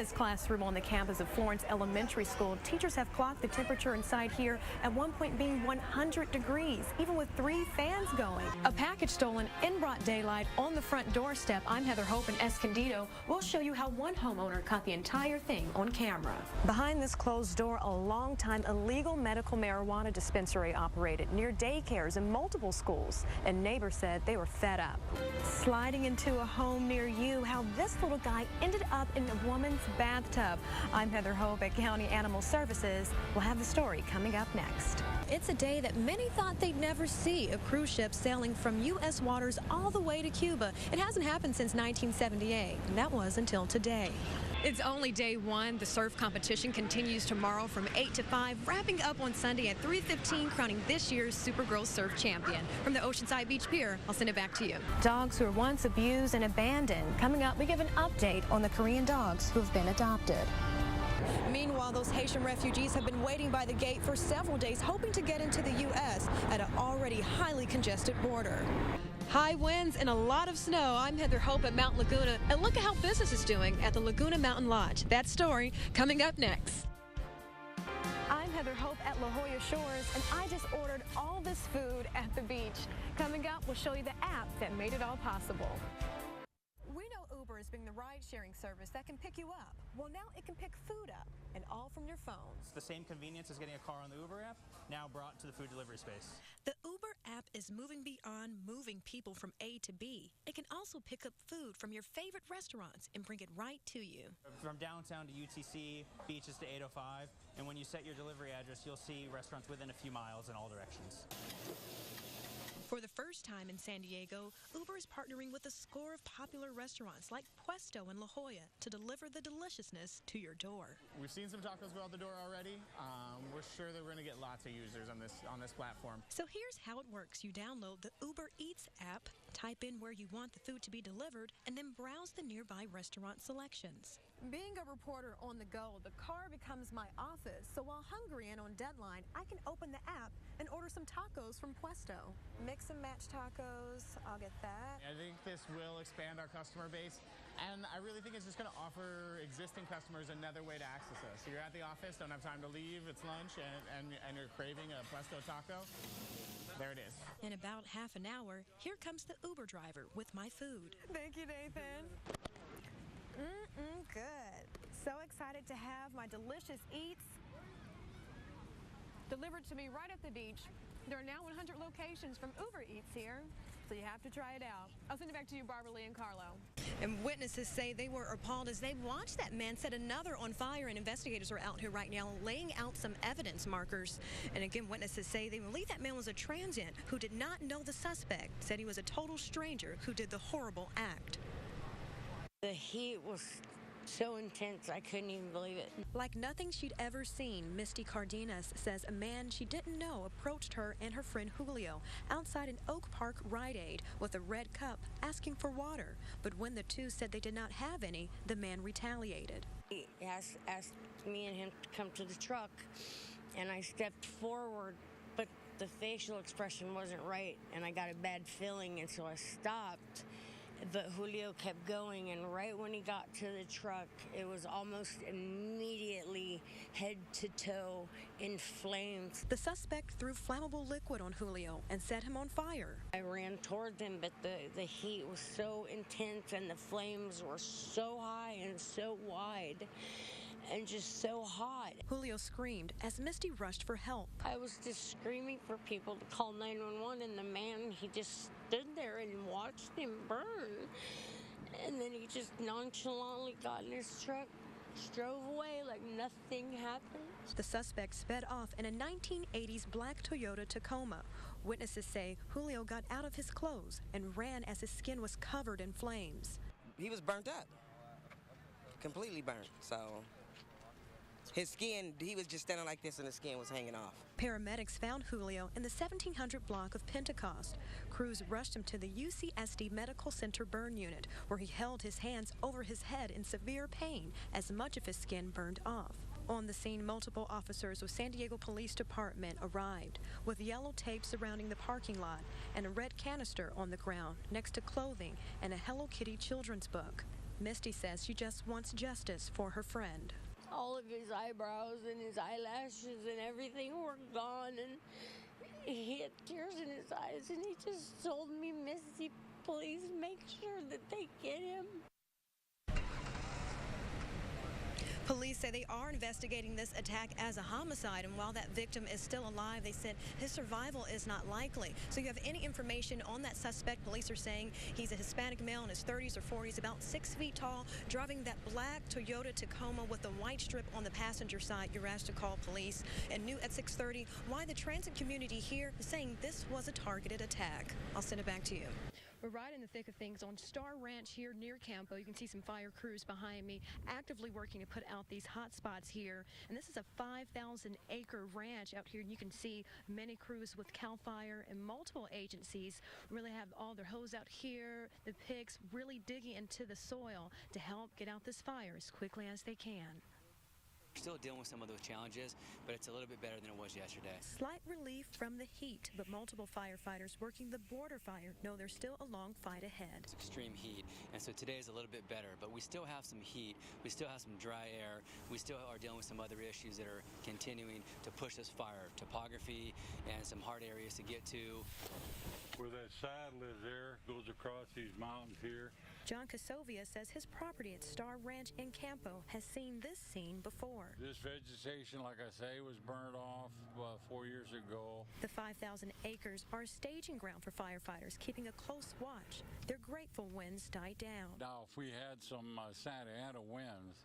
this classroom on the campus of Florence Elementary School. Teachers have clocked the temperature inside here at one point being 100 degrees, even with 3 fans going. A package stolen in broad daylight on the front doorstep. I'm Heather Hope in Escondido. We'll show you how one homeowner caught the entire thing on camera. Behind this closed door, a long-time illegal medical marijuana dispensary operated near daycares and multiple schools, and neighbors said they were fed up. Sliding into a home near you, how this little guy ended up in a woman's bathtub. I'm Heather Hope at County Animal Services. We'll have the story coming up next. It's a day that many thought they'd never see, a cruise ship sailing from U.S. waters all the way to Cuba. It hasn't happened since 1978, and that was until today. It's only day one. The surf competition continues tomorrow from 8 to 5, wrapping up on Sunday at 3:15, crowning this year's Supergirl Surf Champion. From the Oceanside Beach Pier, I'll send it back to you. Dogs who were once abused and abandoned. Coming up, we give an update on the Korean dogs who have been adopted. Meanwhile, those Haitian refugees have been waiting by the gate for several days, hoping to get into the U.S. at an already highly congested border. High winds and a lot of snow. I'm Heather Hope at Mount Laguna, and look at how business is doing at the Laguna Mountain Lodge. That story coming up next. I'm Heather Hope at La Jolla Shores, and I just ordered all this food at the beach. Coming up, we'll show you the app that made it all possible. We know Uber as being the ride-sharing service that can pick you up. Well, now it can pick food up, and all from your phones. The same convenience as getting a car on the Uber app, now brought to the food delivery space. The Uber app is moving beyond moving people from A to B. It can also pick up food from your favorite restaurants and bring it right to you. From downtown to UTC, beaches to 805, and when you set your delivery address, you'll see restaurants within a few miles in all directions. For the first time in San Diego, Uber is partnering with a score of popular restaurants like Puesto and La Jolla to deliver the deliciousness to your door. We've seen some tacos go out the door already. We're sure that we're going to get lots of users on this platform. So here's how it works. You download the Uber Eats app, type in where you want the food to be delivered, and then browse the nearby restaurant selections. Being a reporter on the go, the car becomes my office. So while hungry and on deadline, I can open the app and order some tacos from Puesto. Mix and match tacos, I'll get that. I think this will expand our customer base, and I really think it's just going to offer existing customers another way to access us. So you're at the office, don't have time to leave, it's lunch, and you're craving a Puesto taco. There it is. In about half an hour, here comes the Uber driver with my food. Thank you, Nathan. Good. So excited to have my delicious eats delivered to me right at the beach. There are now 100 locations from Uber Eats here, so you have to try it out. I'll send it back to you, Barbara Lee and Carlo. And witnesses say they were appalled as they watched that man set another on fire, and investigators are out here right now laying out some evidence markers. And again, witnesses say they believe that man was a transient who did not know the suspect, said he was a total stranger who did the horrible act. The heat was so intense, I couldn't even believe it. Like nothing she'd ever seen, Misty Cardenas says a man she didn't know approached her and her friend Julio outside an Oak Park Rite Aid with a red cup asking for water. But when the two said they did not have any, the man retaliated. He asked me and him to come to the truck, and I stepped forward, but the facial expression wasn't right, and I got a bad feeling, and so I stopped. But Julio kept going, and right when he got to the truck, it was almost immediately head to toe in flames. The suspect threw flammable liquid on Julio and set him on fire. I ran toward them, but the heat was so intense and the flames were so high and so wide and just so hot. Julio screamed as Misty rushed for help. I was just screaming for people to call 911, and the man, he just stood there and watched him burn. And then he just nonchalantly got in his truck, drove away like nothing happened. The suspect sped off in a 1980s black Toyota Tacoma. Witnesses say Julio got out of his clothes and ran as his skin was covered in flames. He was burnt up, completely burnt, so his skin, he was just standing like this and the skin was hanging off. Paramedics found Julio in the 1700 block of Pentecost. Crews rushed him to the UCSD Medical Center burn unit, where he held his hands over his head in severe pain as much of his skin burned off. On the scene, multiple officers with San Diego Police Department arrived with yellow tape surrounding the parking lot and a red canister on the ground next to clothing and a Hello Kitty children's book. Misty says she just wants justice for her friend. All of his eyebrows and his eyelashes and everything were gone, and he had tears in his eyes, and he just told me, Misty, please make sure that they get him. Police say they are investigating this attack as a homicide, and while that victim is still alive, they said his survival is not likely. So if you have any information on that suspect, police are saying he's a Hispanic male in his 30s or 40s, about 6 feet tall, driving that black Toyota Tacoma with the white strip on the passenger side. You're asked to call police. And new at 6:30, why the transit community here is saying this was a targeted attack. I'll send it back to you. We're right in the thick of things on Star Ranch here near Campo. You can see some fire crews behind me actively working to put out these hot spots here. And this is a 5,000-acre ranch out here. And you can see many crews with CAL FIRE and multiple agencies really have all their hose out here, the picks really digging into the soil to help get out this fire as quickly as they can. We're still dealing with some of those challenges, but it's a little bit better than it was yesterday. Slight relief from the heat, but multiple firefighters working the border fire know there's still a long fight ahead. It's extreme heat, and so today is a little bit better, but we still have some heat. We still have some dry air. We still are dealing with some other issues that are continuing to push this fire. Topography and some hard areas to get to. Where that saddle is there, goes across these mountains here. John Casovia says his property at Star Ranch in Campo has seen this scene before. This vegetation, like I say, was burned off 4 years ago. The 5,000 acres are a staging ground for firefighters, keeping a close watch. They're grateful winds died down. Now, if we had some Santa Ana winds,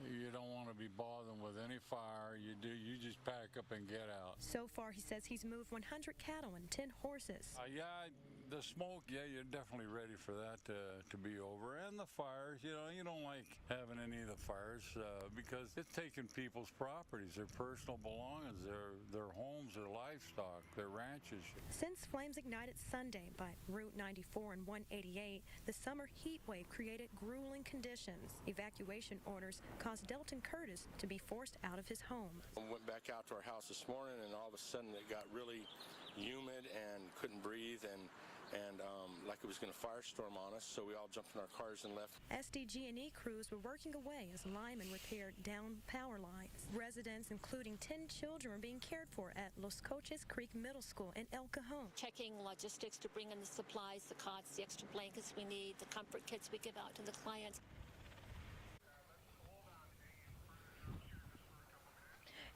you don't want to be bothering with any fire. You just pack up and get out. So far, he says he's moved 100 cattle and 10 horses. Yeah, the smoke, yeah, you're definitely ready for that to be over. And the fires, you know, you don't like having any of the fires because it's taking people's properties, their personal belongings, their homes, their livestock, their ranches. Since flames ignited Sunday by Route 94 and 188, the summer heat wave created grueling conditions. Evacuation orders caused Delton Curtis to be forced out of his home. I went back out to our house this morning, and all of a sudden it got really humid and couldn't breathe, and like it was going to firestorm on us, so we all jumped in our cars and left. SDG&E crews were working away as linemen repaired downed power lines. Residents, including 10 children, were being cared for at Los Coches Creek Middle School in El Cajon. Checking logistics to bring in the supplies, the cots, the extra blankets we need, the comfort kits we give out to the clients.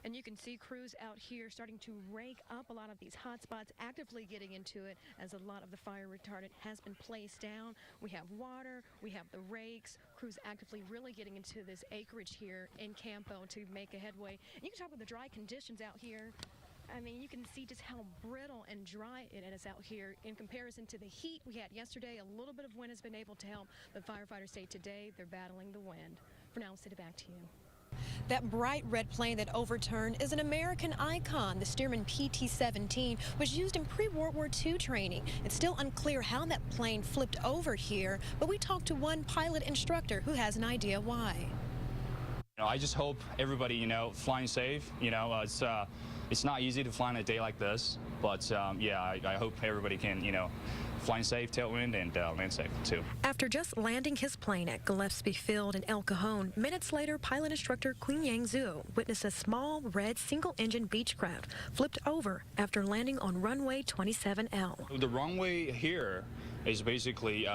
And you can see crews out here starting to rake up a lot of these hot spots, actively getting into it as a lot of the fire retardant has been placed down. We have water, we have the rakes, crews actively really getting into this acreage here in Campo to make a headway. And you can talk about the dry conditions out here. I mean, you can see just how brittle and dry it is out here in comparison to the heat we had yesterday. A little bit of wind has been able to help, but firefighters say today they're battling the wind. For now, I'll send it back to you. That bright red plane that overturned is an American icon. The Stearman PT-17 was used in pre-World War II training. It's still unclear how that plane flipped over here, but we talked to one pilot instructor who has an idea why. I just hope everybody, flying safe. It's not easy to fly on a day like this, but yeah, I hope everybody can, flying safe, tailwind, and land safe, too. After just landing his plane at Gillespie Field in El Cajon, minutes later, pilot instructor Queen Yang Zhu witnessed a small, red, single-engine Beechcraft flipped over after landing on runway 27L. The runway here is basically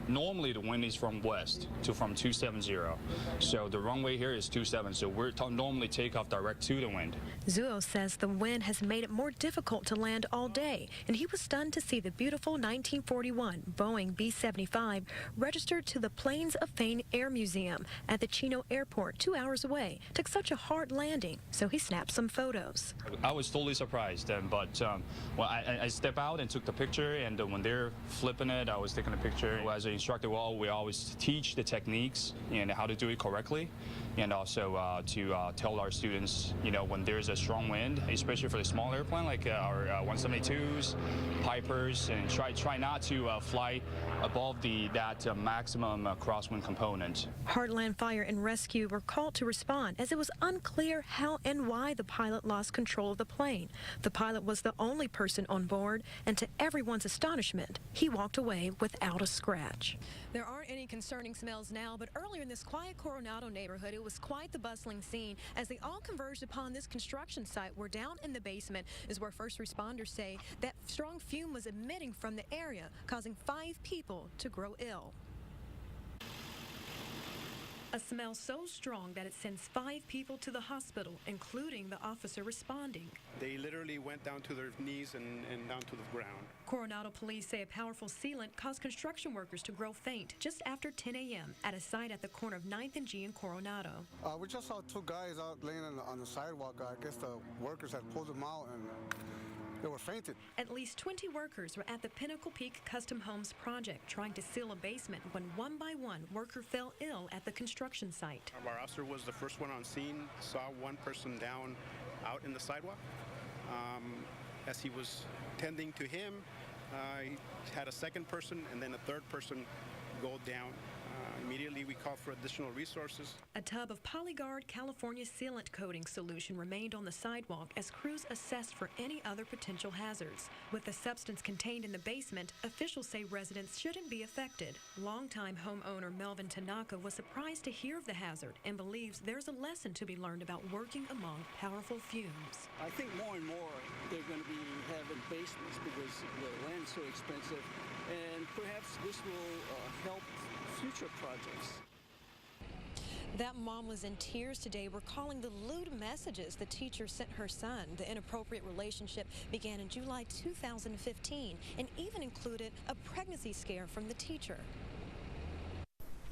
normally the wind is from west to from 270. So the runway here is 27, so we're normally take off direct to the wind. Zuo says the wind has made it more difficult to land all day, and he was stunned to see the beautiful 1941 Boeing B-75 registered to the Plains of Fame Air Museum at the Chino Airport 2 hours away. Took such a hard landing, so he snapped some photos. I was totally surprised, but well, I stepped out and took the picture, and when they're flipping it, I was taking a picture. As an instructor, we always teach the techniques and how to do it correctly. and also to tell our students, when there's a strong wind, especially for the small airplane like our 172s, Pipers, and try not to fly above that maximum crosswind component. Heartland Fire and Rescue were called to respond as it was unclear how and why the pilot lost control of the plane. The pilot was the only person on board, and to everyone's astonishment, he walked away without a scratch. There aren't any concerning smells now, but earlier in this quiet Coronado neighborhood, it was quite the bustling scene as they all converged upon this construction site where down in the basement is where first responders say that strong fume was emitting from the area, causing 5 people to grow ill. A smell so strong that it sends 5 people to the hospital, including the officer responding. They literally went down to their knees and down to the ground. Coronado police say a powerful sealant caused construction workers to grow faint just after 10 a.m. at a site at the corner of 9th and G in Coronado. We just saw 2 guys out laying on the sidewalk. I guess the workers had pulled them out and they were fainted. At least 20 workers were at the Pinnacle Peak Custom Homes project trying to seal a basement when one by one worker fell ill at the construction site. Our officer was the first one on scene, saw one person down out in the sidewalk. As he was tending to him, he had a second person and then a third person go down. Immediately we called for additional resources. A tub of Polyguard California sealant coating solution remained on the sidewalk as crews assessed for any other potential hazards. With the substance contained in the basement, officials say residents shouldn't be affected. Longtime homeowner Melvin Tanaka was surprised to hear of the hazard and believes there's a lesson to be learned about working among powerful fumes. I think more and more they're going to be having basements because the land's so expensive, and perhaps this will help future projects. That mom was in tears today, recalling the lewd messages the teacher sent her son. The inappropriate relationship began in July 2015 and even included a pregnancy scare from the teacher.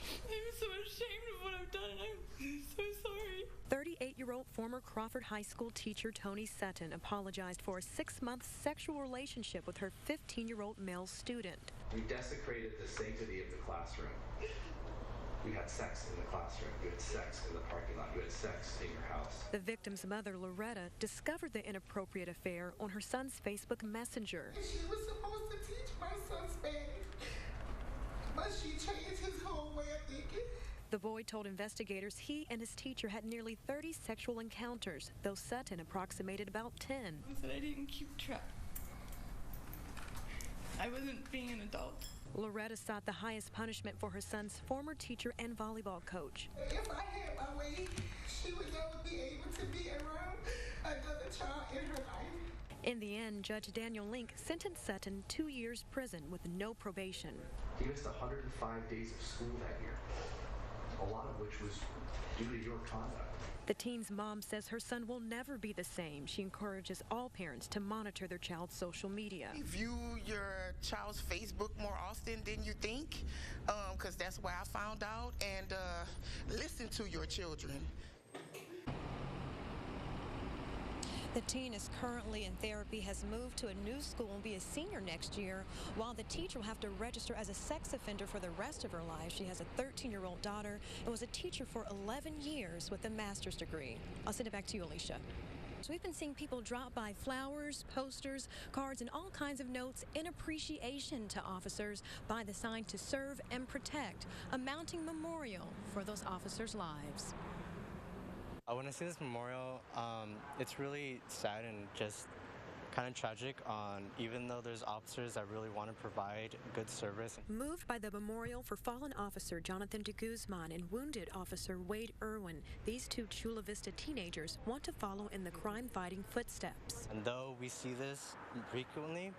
I'm so ashamed of what I've done, and I'm so sorry. 38-year-old former Crawford High School teacher Tony Sutton apologized for a 6-month sexual relationship with her 15-year-old male student. We desecrated the sanctity of the classroom. We had sex in the classroom. You had sex in the parking lot. You had sex in your house. The victim's mother, Loretta, discovered the inappropriate affair on her son's Facebook Messenger. She was supposed to teach my son Spanish, but she changed his whole way of thinking. The boy told investigators he and his teacher had nearly 30 sexual encounters, though Sutton approximated about 10. I said I didn't keep track. I wasn't being an adult. Loretta sought the highest punishment for her son's former teacher and volleyball coach. If I had my way, she would never be able to be around another child in her life. In the end, Judge Daniel Link sentenced Sutton 2 years prison with no probation. He missed 105 days of school that year, a lot of which was due to your conduct. The teen's mom says her son will never be the same. She encourages all parents to monitor their child's social media. View your child's Facebook more often than you think, because that's where I found out, and listen to your children. The teen is currently in therapy, has moved to a new school and will be a senior next year, while the teacher will have to register as a sex offender for the rest of her life. She has a 13-year-old daughter and was a teacher for 11 years with a master's degree. I'll send it back to you, Alicia. So we've been seeing people drop by flowers, posters, cards, and all kinds of notes in appreciation to officers by the sign to serve and protect, a mounting memorial for those officers' lives. When I see this memorial, it's really sad and just kind of tragic even though there's officers that really want to provide good service. Moved by the memorial for fallen officer Jonathan de Guzman and wounded officer Wade Irwin, these 2 Chula Vista teenagers want to follow in the crime-fighting footsteps. And though we see this frequently,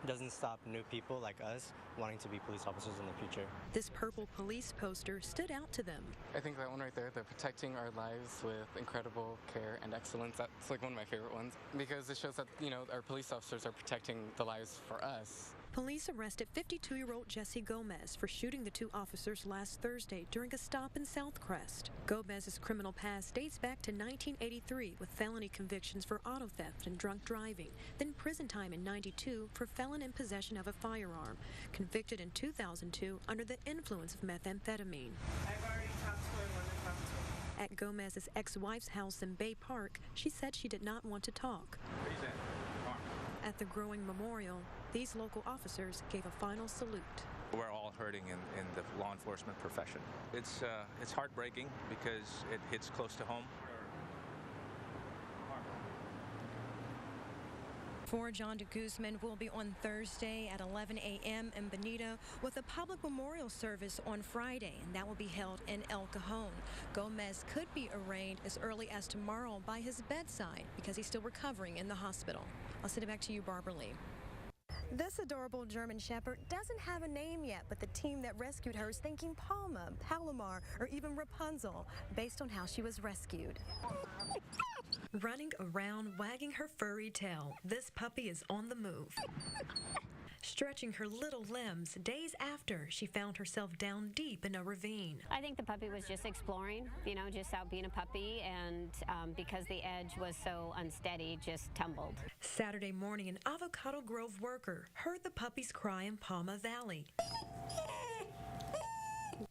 it doesn't stop new people like us wanting to be police officers in the future. This purple police poster stood out to them. I think that one right there, the protecting our lives with incredible care and excellence, that's like one of my favorite ones because it shows that, our police officers are protecting the lives for us. Police arrested 52-year-old Jesse Gomez for shooting the 2 officers last Thursday during a stop in Southcrest. Gomez's criminal past dates back to 1983 with felony convictions for auto theft and drunk driving, then prison time in '92 for felon in possession of a firearm, convicted in 2002 under the influence of methamphetamine. I've already talked to her when I talked to her. At Gomez's ex-wife's house in Bay Park, she said she did not want to talk. At the growing memorial, these local officers gave a final salute. We're all hurting in the law enforcement profession. It's heartbreaking because it hits close to home. For John de Guzman will be on Thursday at 11 a.m. in Bonito with a public memorial service on Friday, and that will be held in El Cajon. Gomez could be arraigned as early as tomorrow by his bedside because he's still recovering in the hospital. I'll send it back to you, Barbara Lee. This adorable German Shepherd doesn't have a name yet, but the team that rescued her is thinking Palma, Palomar, or even Rapunzel, based on how she was rescued. Running around, wagging her furry tail, this puppy is on the move. Stretching her little limbs days after she found herself down deep in a ravine. I think the puppy was just exploring, just out being a puppy, and because the edge was so unsteady, just tumbled. Saturday morning, an Avocado Grove worker heard the puppy's cry in Palma Valley.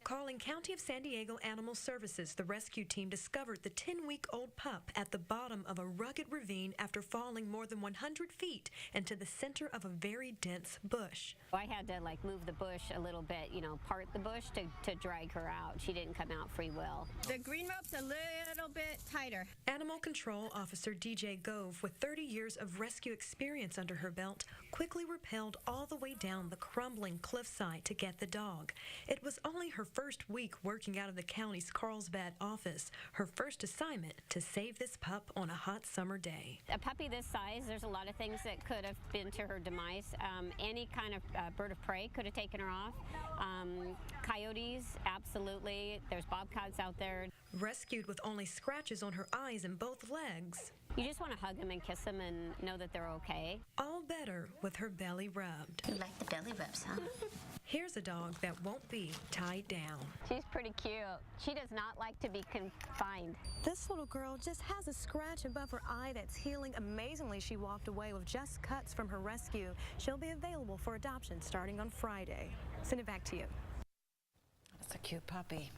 Calling County of San Diego Animal Services, the rescue team discovered the 10-week-old pup at the bottom of a rugged ravine after falling more than 100 feet into the center of a very dense bush. I had to move the bush a little bit, part the bush to drag her out. She didn't come out free will. The green rope's a little bit tighter. Animal Control Officer DJ Gove, with 30 years of rescue experience under her belt, quickly rappelled all the way down the crumbling cliffside to get the dog. It was only her first week working out of the county's Carlsbad office, her first assignment to save this pup on a hot summer day. A puppy this size, there's a lot of things that could have been to her demise. Any kind of bird of prey could have taken her off. Coyotes, absolutely. There's bobcats out there. Rescued with only scratches on her eyes and both legs. You just want to hug them and kiss them and know that they're okay. All better with her belly rubbed. You like the belly rubs, huh? Here's a dog that won't be tied down. She's pretty cute. She does not like to be confined. This little girl just has a scratch above her eye that's healing amazingly. She walked away with just cuts from her rescue. She'll be available for adoption starting on Friday. Send it back to you. That's a cute puppy.